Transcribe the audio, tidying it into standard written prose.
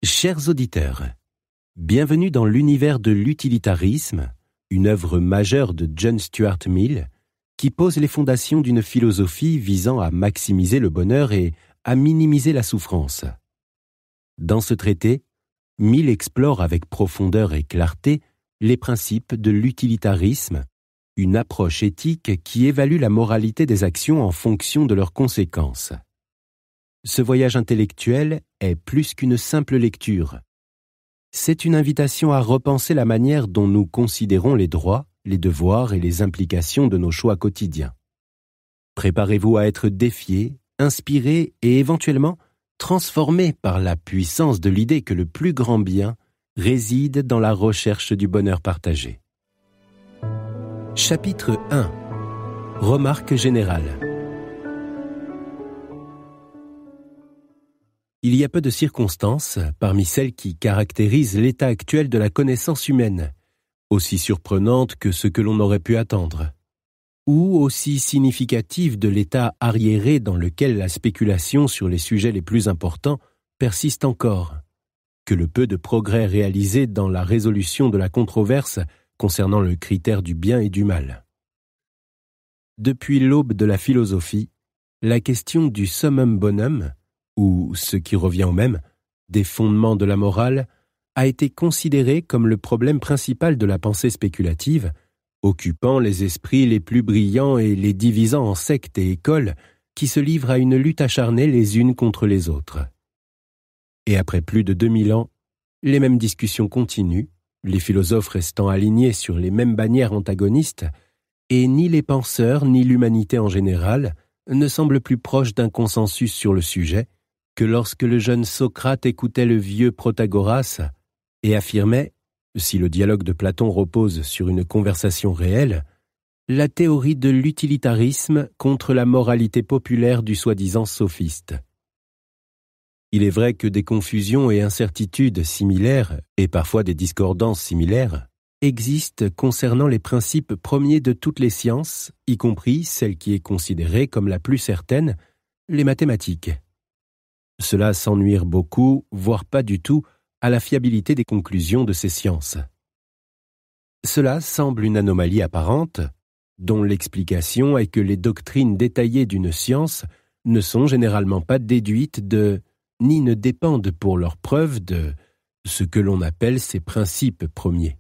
Chers auditeurs, bienvenue dans l'univers de l'utilitarisme, une œuvre majeure de John Stuart Mill, qui pose les fondations d'une philosophie visant à maximiser le bonheur et à minimiser la souffrance. Dans ce traité, Mill explore avec profondeur et clarté les principes de l'utilitarisme, une approche éthique qui évalue la moralité des actions en fonction de leurs conséquences. Ce voyage intellectuel est plus qu'une simple lecture. C'est une invitation à repenser la manière dont nous considérons les droits, les devoirs et les implications de nos choix quotidiens. Préparez-vous à être défié, inspiré et éventuellement transformé par la puissance de l'idée que le plus grand bien réside dans la recherche du bonheur partagé. Chapitre 1. Remarque générale. Il y a peu de circonstances parmi celles qui caractérisent l'état actuel de la connaissance humaine, aussi surprenantes que ce que l'on aurait pu attendre, ou aussi significatives de l'état arriéré dans lequel la spéculation sur les sujets les plus importants persiste encore, que le peu de progrès réalisés dans la résolution de la controverse concernant le critère du bien et du mal. Depuis l'aube de la philosophie, la question du summum bonum, ou, ce qui revient au même, des fondements de la morale, a été considérée comme le problème principal de la pensée spéculative, occupant les esprits les plus brillants et les divisant en sectes et écoles qui se livrent à une lutte acharnée les unes contre les autres. Et après plus de 2000 ans, les mêmes discussions continuent, les philosophes restant alignés sur les mêmes bannières antagonistes, et ni les penseurs ni l'humanité en général ne semblent plus proches d'un consensus sur le sujet que lorsque le jeune Socrate écoutait le vieux Protagoras et affirmait, si le dialogue de Platon repose sur une conversation réelle, la théorie de l'utilitarisme contre la moralité populaire du soi-disant sophiste. Il est vrai que des confusions et incertitudes similaires, et parfois des discordances similaires, existent concernant les principes premiers de toutes les sciences, y compris celle qui est considérée comme la plus certaine, les mathématiques. Cela sans nuire beaucoup, voire pas du tout, à la fiabilité des conclusions de ces sciences. Cela semble une anomalie apparente, dont l'explication est que les doctrines détaillées d'une science ne sont généralement pas déduites de, ni ne dépendent pour leur preuve de, ce que l'on appelle ses principes premiers.